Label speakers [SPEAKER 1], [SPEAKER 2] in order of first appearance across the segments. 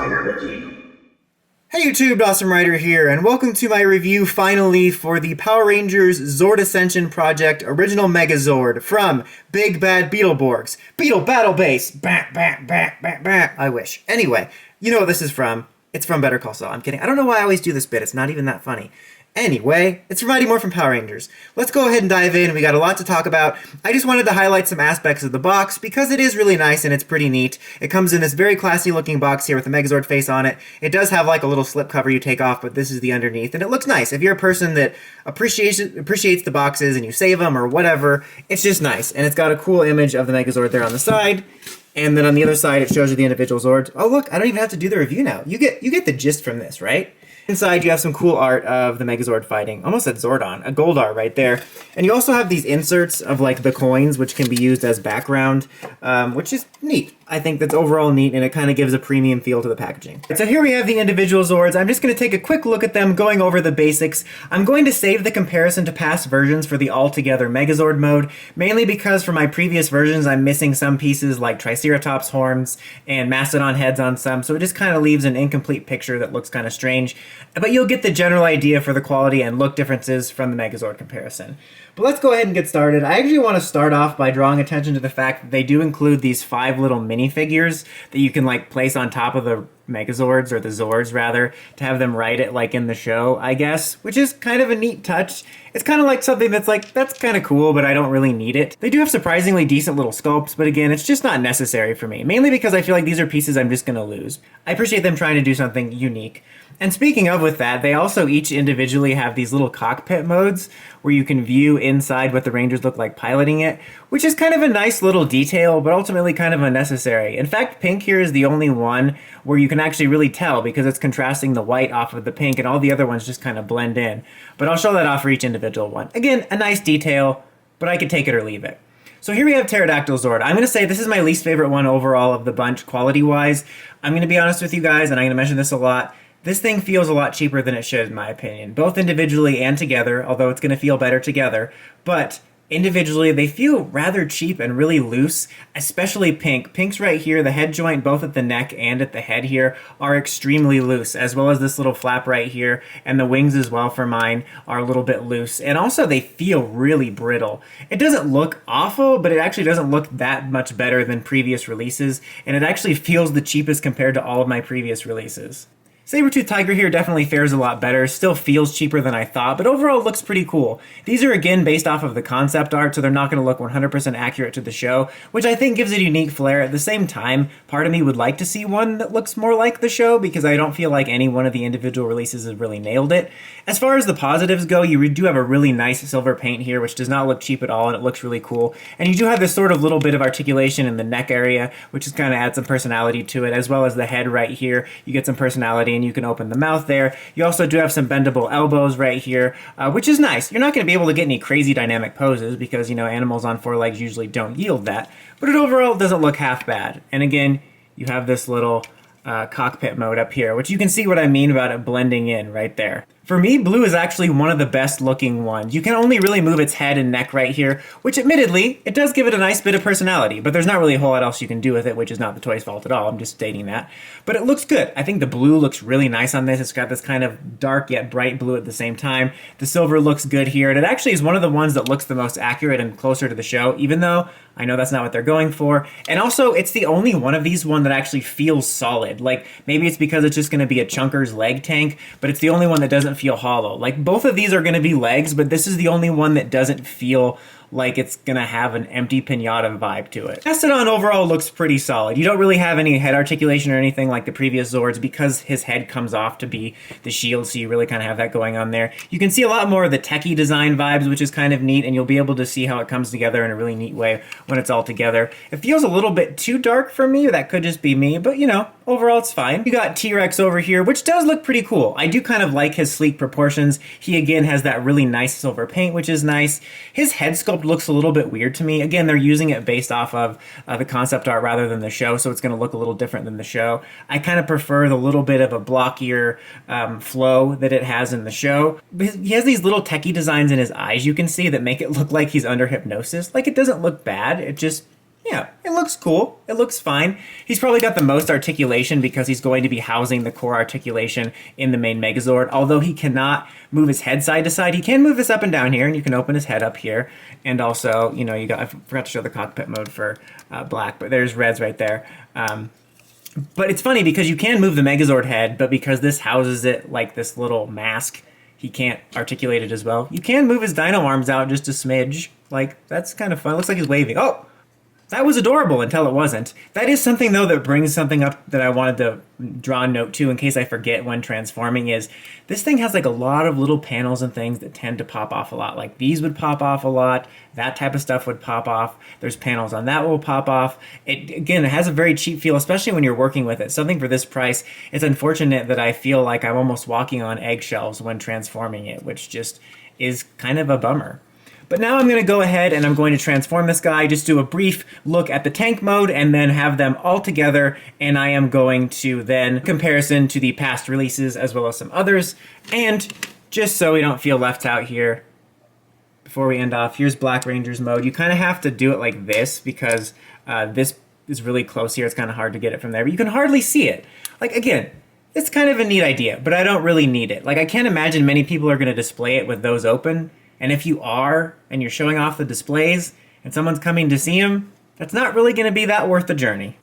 [SPEAKER 1] Hey YouTube, Awesome Rider here, and welcome to my review finally for the Power Rangers Zord Ascension Project Original Megazord from Big Bad Beetleborgs. Beetle Battle Base! Bah, bah, bah, bah, bah. I wish. Anyway, you know what this is from. It's from Better Call Saul. I'm kidding. I don't know why I always do this bit. It's not even that funny. Anyway, it's from Mighty Morphin Power Rangers. Let's go ahead and dive in. We got a lot to talk about. I just wanted to highlight some aspects of the box because it is really nice and it's pretty neat. It comes in this very classy looking box here with the Megazord face on it. It does have like a little slip cover you take off, but this is the underneath, and it looks nice. If you're a person that appreciates the boxes and you save them or whatever, it's just nice. And it's got a cool image of the Megazord there on the side. And then on the other side, it shows you the individual Zords. Oh look, I don't even have to do the review now. You get the gist from this, right? Inside, you have some cool art of the Megazord fighting. Almost said Zordon, a gold art right there. And you also have these inserts of like the coins, which can be used as background, which is neat. I think that's overall neat, and it kind of gives a premium feel to the packaging. So here we have the individual Zords. I'm just going to take a quick look at them, going over the basics. I'm going to save the comparison to past versions for the all-together Megazord mode, mainly because for my previous versions, I'm missing some pieces like Triceratops horns and Mastodon heads on some, so it just kind of leaves an incomplete picture that looks kind of strange. But you'll get the general idea for the quality and look differences from the Megazord comparison. But let's go ahead and get started. I actually want to start off by drawing attention to the fact that they do include these 5 little minifigures that you can like place on top of the Megazords, or the Zords rather, to have them ride it like in the show, I guess, which is kind of a neat touch. It's kind of like something that's like, that's kind of cool, but I don't really need it. They do have surprisingly decent little sculpts, but again, it's just not necessary for me, mainly because I feel like these are pieces I'm just going to lose. I appreciate them trying to do something unique. And speaking of with that, they also each individually have these little cockpit modes where you can view inside what the Rangers look like piloting it, which is kind of a nice little detail, but ultimately kind of unnecessary. In fact, pink here is the only one where you can actually really tell because it's contrasting the white off of the pink, and all the other ones just kind of blend in. But I'll show that off for each individual one. Again, a nice detail, but I could take it or leave it. So here we have Pterodactyl Zord. I'm going to say this is my least favorite one overall of the bunch quality-wise. I'm going to be honest with you guys, and I'm going to mention this a lot. This thing feels a lot cheaper than it should, in my opinion, both individually and together, although it's going to feel better together. But individually, they feel rather cheap and really loose, especially pink. Pink's right here, the head joint, both at the neck and at the head here, are extremely loose, as well as this little flap right here, and the wings as well for mine are a little bit loose. And also, they feel really brittle. It doesn't look awful, but it actually doesn't look that much better than previous releases, and it actually feels the cheapest compared to all of my previous releases. Sabertooth Tiger here definitely fares a lot better, still feels cheaper than I thought, but overall looks pretty cool. These are again based off of the concept art, so they're not going to look 100% accurate to the show, which I think gives it a unique flair. At the same time, part of me would like to see one that looks more like the show, because I don't feel like any one of the individual releases has really nailed it. As far as the positives go, you do have a really nice silver paint here, which does not look cheap at all, and it looks really cool. And you do have this sort of little bit of articulation in the neck area, which just kind of adds some personality to it, as well as the head right here. You get some personality, and you can open the mouth there. You also do have some bendable elbows right here, which is nice. You're not going to be able to get any crazy dynamic poses because, you know, animals on 4 legs usually don't yield that, but it overall doesn't look half bad. And again, you have this little cockpit mode up here, which you can see what I mean about it blending in right there. For me, blue is actually one of the best looking ones. You can only really move its head and neck right here, which admittedly, it does give it a nice bit of personality, but there's not really a whole lot else you can do with it, which is not the toy's fault at all. I'm just stating that. But it looks good. I think the blue looks really nice on this. It's got this kind of dark yet bright blue at the same time. The silver looks good here, and it actually is one of the ones that looks the most accurate and closer to the show, even though I know that's not what they're going for. And also, it's the only one of these one that actually feels solid. Like, maybe it's because it's just going to be a chunker's leg tank, but it's the only one that doesn't feel hollow. Like, both of these are going to be legs, but this is the only one that doesn't feel like it's gonna have an empty pinata vibe to it. Mastodon overall looks pretty solid. You don't really have any head articulation or anything like the previous Zords because his head comes off to be the shield, so you really kind of have that going on there. You can see a lot more of the techie design vibes, which is kind of neat, and you'll be able to see how it comes together in a really neat way when it's all together. It feels a little bit too dark for me, that could just be me, but you know, overall it's fine. You got T-Rex over here, which does look pretty cool. I do kind of like his sleek proportions. He again has that really nice silver paint, which is nice. His head sculpt looks a little bit weird to me. Again, they're using it based off of the concept art rather than the show, so it's going to look a little different than the show. I kind of prefer the little bit of a blockier flow that it has in the show. He has these little techie designs in his eyes you can see that make it look like he's under hypnosis. Like, it doesn't look bad, it just Yeah, it looks cool. It looks fine. He's probably got the most articulation because he's going to be housing the core articulation in the main Megazord. Although he cannot move his head side to side, he can move this up and down here, and you can open his head up here. And also, you know, I forgot to show the cockpit mode for black, but there's reds right there. But it's funny because you can move the Megazord head, but because this houses it like this little mask, he can't articulate it as well. You can move his dino arms out just a smidge. Like, that's kind of fun. It looks like he's waving. Oh! That was adorable until it wasn't. That is something, though, that brings something up that I wanted to draw a note to in case I forget when transforming is this thing has like a lot of little panels and things that tend to pop off a lot. Like these would pop off a lot. That type of stuff would pop off. There's panels on that will pop off. It has a very cheap feel, especially when you're working with it. Something for this price. It's unfortunate that I feel like I'm almost walking on eggshells when transforming it, which just is kind of a bummer. But now I'm going to go ahead and I'm going to transform this guy, just do a brief look at the tank mode and then have them all together. And I am going to then comparison to the past releases as well as some others. And just so we don't feel left out here, before we end off, here's Black Ranger's mode. You kind of have to do it like this because this is really close here. It's kind of hard to get it from there, but you can hardly see it. Like, again, it's kind of a neat idea, but I don't really need it. Like, I can't imagine many people are going to display it with those open. And if you are, and you're showing off the displays, and someone's coming to see them, that's not really going to be that worth the journey.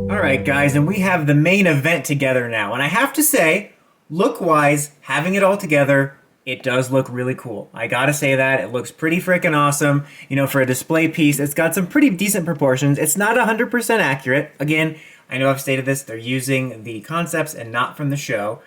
[SPEAKER 1] Alright guys, and we have the main event together now. And I have to say, look-wise, having it all together, it does look really cool. I gotta say that. It looks pretty freaking awesome. You know, for a display piece, it's got some pretty decent proportions. It's not 100% accurate. Again, I know I've stated this, they're using the concepts and not from the show.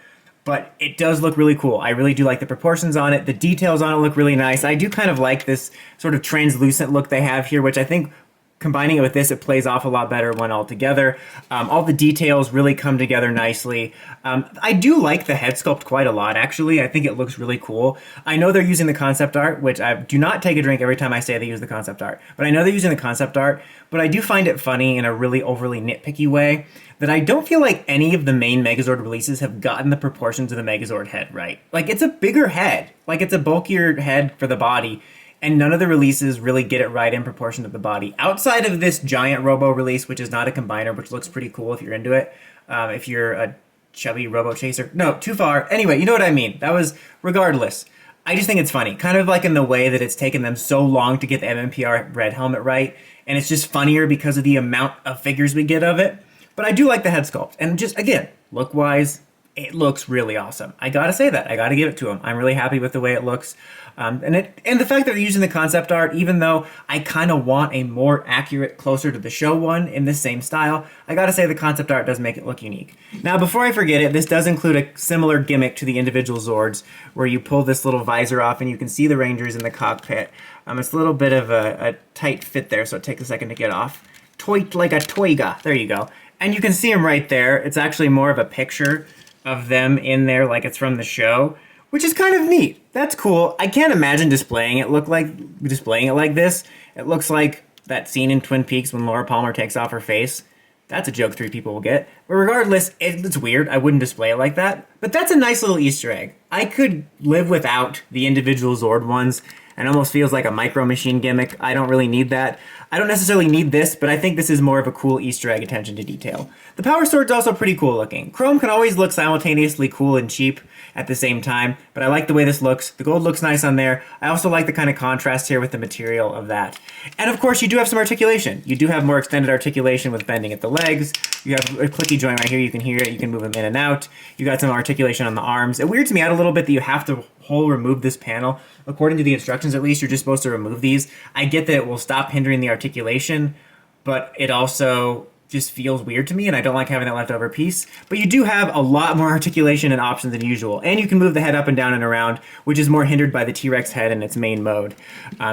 [SPEAKER 1] But it does look really cool. I really do like the proportions on it. The details on it look really nice. I do kind of like this sort of translucent look they have here, which I think combining it with this, it plays off a lot better when all together. All the details really come together nicely. I do like the head sculpt quite a lot, actually. I think it looks really cool. I know they're using the concept art, which I do not take a drink every time I say they use the concept art. But I know they're using the concept art, but I do find it funny in a really overly nitpicky way that I don't feel like any of the main Megazord releases have gotten the proportions of the Megazord head right. Like, it's a bigger head. Like, it's a bulkier head for the body. And none of the releases really get it right in proportion to the body. Outside of this giant Robo release, which is not a combiner, which looks pretty cool if you're into it. If you're a chubby Robo chaser. No, too far. Anyway, you know what I mean. That was, regardless. I just think it's funny. Kind of like in the way that it's taken them so long to get the MMPR red helmet right. And it's just funnier because of the amount of figures we get of it. But I do like the head sculpt. And just, again, look-wise, it looks really awesome. I gotta say that. I gotta give it to them. I'm really happy with the way it looks. And the fact that they're using the concept art, even though I kind of want a more accurate, closer to the show one in the same style, I gotta say the concept art does make it look unique. Now, before I forget it, this does include a similar gimmick to the individual Zords, where you pull this little visor off and you can see the Rangers in the cockpit. It's a little bit of a tight fit there, so it takes a second to get off. Toit like a toiga. There you go. And you can see them right there. It's actually more of a picture of them in there like it's from the show, which is kind of neat. That's cool. I can't imagine displaying it like this. It looks like that scene in Twin Peaks when Laura Palmer takes off her face. That's a joke 3 people will get. But regardless, it's weird. I wouldn't display it like that. But that's a nice little Easter egg. I could live without the individual Zord ones, and almost feels like a Micro Machine gimmick. I don't really need that. I don't necessarily need this, but I think this is more of a cool Easter egg attention to detail. The Power Sword's also pretty cool looking. Chrome can always look simultaneously cool and cheap at the same time, but I like the way this looks. The gold looks nice on there. I also like the kind of contrast here with the material of that. And of course, you do have some articulation. You do have more extended articulation with bending at the legs. You have a clicky joint right here. You can hear it. You can move them in and out. You got some articulation on the arms. It weirds me out a little bit that you have to remove this panel. According to the instructions, at least, you're just supposed to remove these. I get that it will stop hindering the articulation, but it also just feels weird to me, and I don't like having that leftover piece. But you do have a lot more articulation and options than usual, and you can move the head up and down and around, which is more hindered by the T-Rex head in its main mode.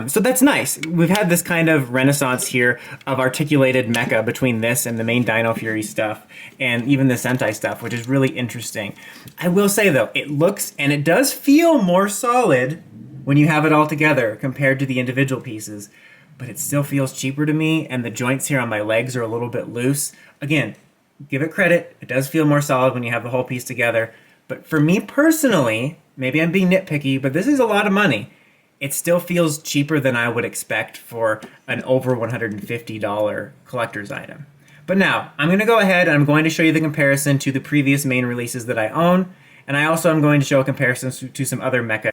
[SPEAKER 1] So that's nice. We've had this kind of renaissance here of articulated mecha between this and the main Dino Fury stuff, and even the Sentai stuff, which is really interesting. I will say, though, it looks, and it does feel more solid when you have it all together compared to the individual pieces. But it still feels cheaper to me, and the joints here on my legs are a little bit loose. Again, give it credit. It does feel more solid when you have the whole piece together. But for me personally, maybe I'm being nitpicky, but this is a lot of money. It still feels cheaper than I would expect for an over $150 collector's item. But now, I'm going to go ahead and I'm going to show you the comparison to the previous main releases that I own, and I also am going to show a comparison to some other mecha.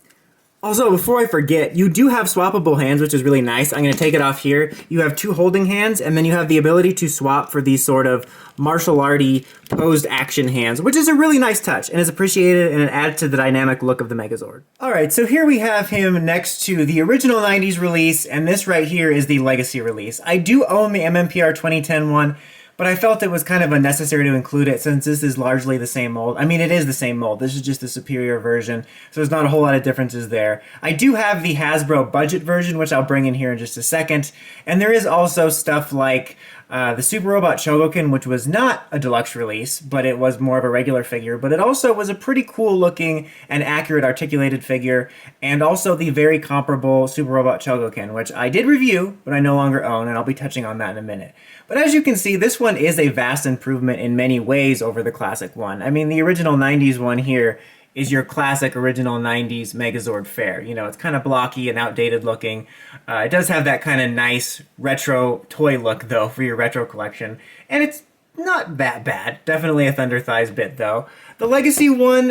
[SPEAKER 1] Also, before I forget, you do have swappable hands, which is really nice. I'm going to take it off here. You have 2 holding hands, and then you have the ability to swap for these sort of martial arty posed action hands, which is a really nice touch, and is appreciated, and it adds to the dynamic look of the Megazord. Alright, so here we have him next to the original 90s release, and this right here is the Legacy release. I do own the MMPR 2010 one, but I felt it was kind of unnecessary to include it since this is largely the same mold. I mean, it is the same mold. This is just the superior version, so there's not a whole lot of differences there. I do have the Hasbro budget version, which I'll bring in here in just a second. And there is also stuff like the Super Robot Chogokin, which was not a deluxe release, but it was more of a regular figure. But it also was a pretty cool looking and accurate articulated figure. And also the very comparable Super Robot Chogokin, which I did review, but I no longer own, and I'll be touching on that in a minute. But as you can see, this one is a vast improvement in many ways over the classic one. I mean, the original 90s one here is your classic original 90s Megazord fare. You know, it's kind of blocky and outdated looking. It does have that kind of nice retro toy look, though, for your retro collection. And it's not that bad. Definitely a Thunder Thighs bit, though. The Legacy one,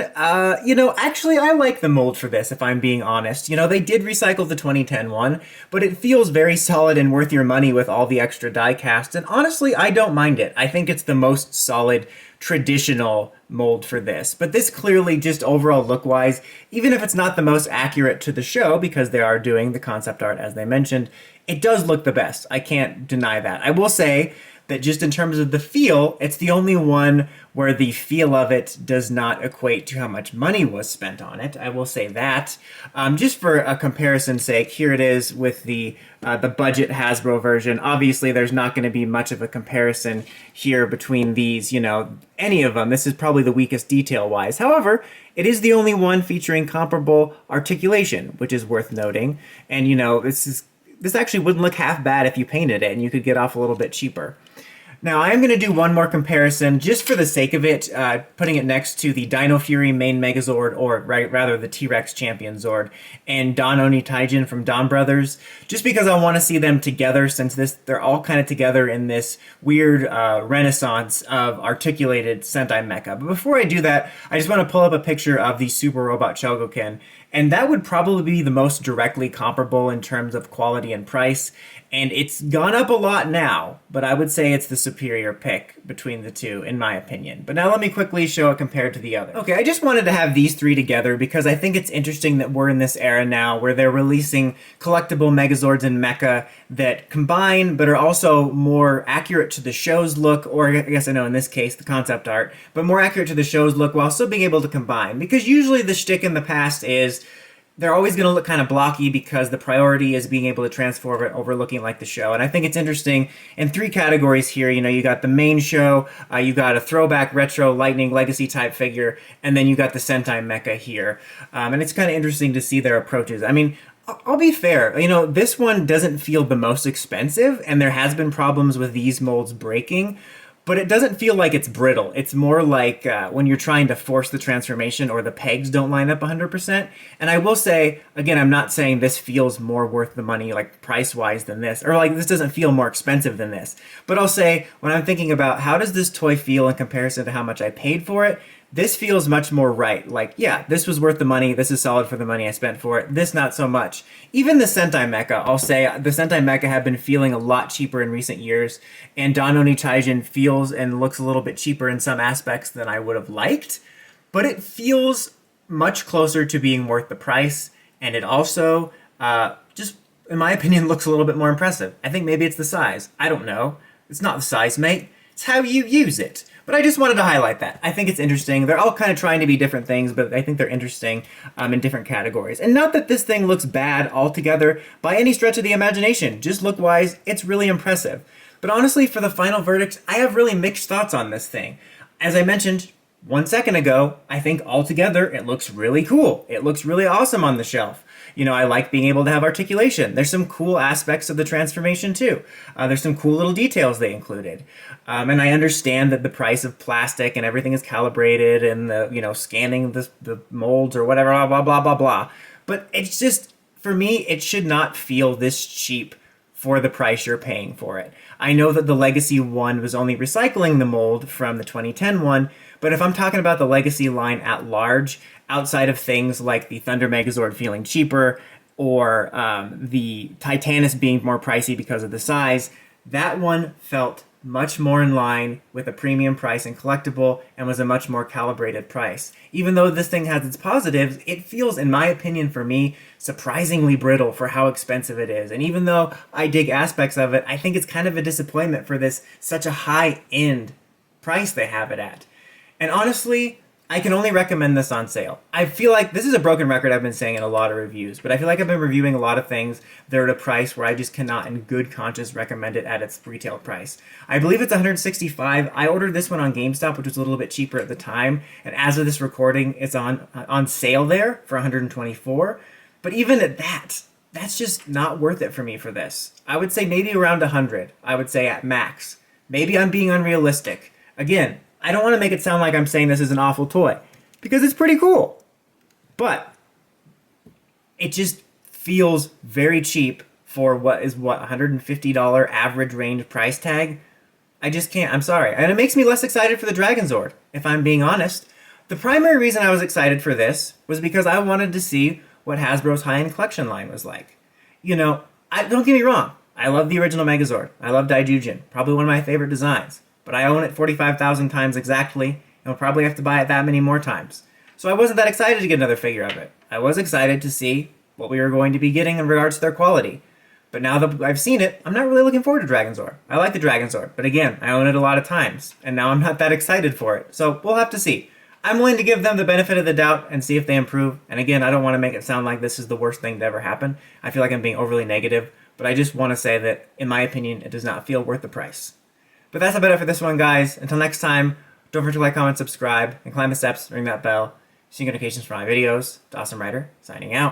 [SPEAKER 1] you know, actually I like the mold for this, if I'm being honest. You know, they did recycle the 2010 one, but it feels very solid and worth your money with all the extra die cast, and honestly, I don't mind it. I think it's the most solid traditional mold for this. But this clearly, just overall look-wise, even if it's not the most accurate to the show, because they are doing the concept art as they mentioned, it does look the best. I can't deny that. I will say that just in terms of the feel, it's the only one where the feel of it does not equate to how much money was spent on it. I will say that. Just for a comparison's sake, here it is with the budget Hasbro version. Obviously, there's not going to be much of a comparison here between these, you know, any of them. This is probably the weakest detail-wise. However, it is the only one featuring comparable articulation, which is worth noting. And, you know, this actually wouldn't look half bad if you painted it, and you could get off a little bit cheaper. Now, I am going to do one more comparison, just for the sake of it, putting it next to the Dino Fury main Megazord, or rather the T-Rex Champion Zord, and Don Oni Taijin from Don Brothers, just because I want to see them together, since they're all kind of together in this weird renaissance of articulated Sentai mecha. But before I do that, I just want to pull up a picture of the Super Robot Chogokin, and that would probably be the most directly comparable in terms of quality and price. And it's gone up a lot now, but I would say it's the superior pick between the two, in my opinion. But now let me quickly show it compared to the others. Okay, I just wanted to have these three together because I think it's interesting that we're in this era now where they're releasing collectible Megazords and mecha that combine, but are also more accurate to the show's look, or I guess I know in this case, the concept art, but more accurate to the show's look while still being able to combine. Because usually the shtick in the past is they're always going to look kind of blocky because the priority is being able to transform it over looking like the show. And I think it's interesting in 3 categories here. You know, you got the main show, you got a throwback retro lightning legacy type figure, and then you got the Sentai mecha here. And it's kind of interesting to see their approaches. I mean, I'll be fair, you know, this one doesn't feel the most expensive, and there has been problems with these molds breaking, but it doesn't feel like it's brittle. It's more like when you're trying to force the transformation or the pegs don't line up 100%. And I will say, again, I'm not saying this feels more worth the money, like price-wise than this, or like this doesn't feel more expensive than this. But I'll say, when I'm thinking about how does this toy feel in comparison to how much I paid for it, this feels much more right. Like, yeah, this was worth the money. This is solid for the money I spent for it. This, not so much. Even the Sentai Mecha, I'll say, the Sentai Mecha have been feeling a lot cheaper in recent years, and Dino Megazord feels and looks a little bit cheaper in some aspects than I would have liked, but it feels much closer to being worth the price, and it also, just, in my opinion, looks a little bit more impressive. I think maybe it's the size. I don't know. It's not the size, mate. It's how you use it. But I just wanted to highlight that. I think it's interesting. They're all kind of trying to be different things, but I think they're interesting in different categories. And not that this thing looks bad altogether by any stretch of the imagination. Just look-wise, it's really impressive. But honestly, for the final verdict, I have really mixed thoughts on this thing. As I mentioned 1 second ago, I think altogether it looks really cool. It looks really awesome on the shelf. You know, I like being able to have articulation. There's some cool aspects of the transformation too. There's some cool little details they included. And I understand that the price of plastic and everything is calibrated and the, you know, scanning the molds or whatever, blah, blah, blah, blah, blah. But it's just, for me, it should not feel this cheap for the price you're paying for it. I know that the Legacy one was only recycling the mold from the 2010 one, but if I'm talking about the Legacy line at large, outside of things like the Thunder Megazord feeling cheaper or the Titanus being more pricey because of the size, that one felt much more in line with a premium price and collectible and was a much more calibrated price. Even though this thing has its positives, it feels, in my opinion, for me, surprisingly brittle for how expensive it is. And even though I dig aspects of it, I think it's kind of a disappointment for this such a high-end price they have it at. And honestly, I can only recommend this on sale. I feel like this is a broken record I've been saying in a lot of reviews, but I feel like I've been reviewing a lot of things that are at a price where I just cannot in good conscience recommend it at its retail price. I believe it's $165. I ordered this one on GameStop, which was a little bit cheaper at the time, and as of this recording, it's on sale there for $124. But even at that, that's just not worth it for me for this. I would say maybe around $100. I would say at max. Maybe I'm being unrealistic. Again, I don't want to make it sound like I'm saying this is an awful toy, because it's pretty cool. But it just feels very cheap for $150 average range price tag. I just can't, I'm sorry. And it makes me less excited for the Dragon Zord, if I'm being honest. The primary reason I was excited for this was because I wanted to see what Hasbro's high-end collection line was like. You know, don't get me wrong, I love the original Megazord. I love Dauzyujn, probably one of my favorite designs. But I own it 45,000 times exactly, and will probably have to buy it that many more times. So I wasn't that excited to get another figure of it. I was excited to see what we were going to be getting in regards to their quality. But now that I've seen it, I'm not really looking forward to Dragon Zord. I like the Dragon Zord, but again, I own it a lot of times, and now I'm not that excited for it. So we'll have to see. I'm willing to give them the benefit of the doubt and see if they improve. And again, I don't want to make it sound like this is the worst thing to ever happen. I feel like I'm being overly negative, but I just want to say that, in my opinion, it does not feel worth the price. But that's about it for this one, guys. Until next time, don't forget to like, comment, subscribe, and climb the steps, ring that bell, see notifications for my videos. Dawson Rider, signing out.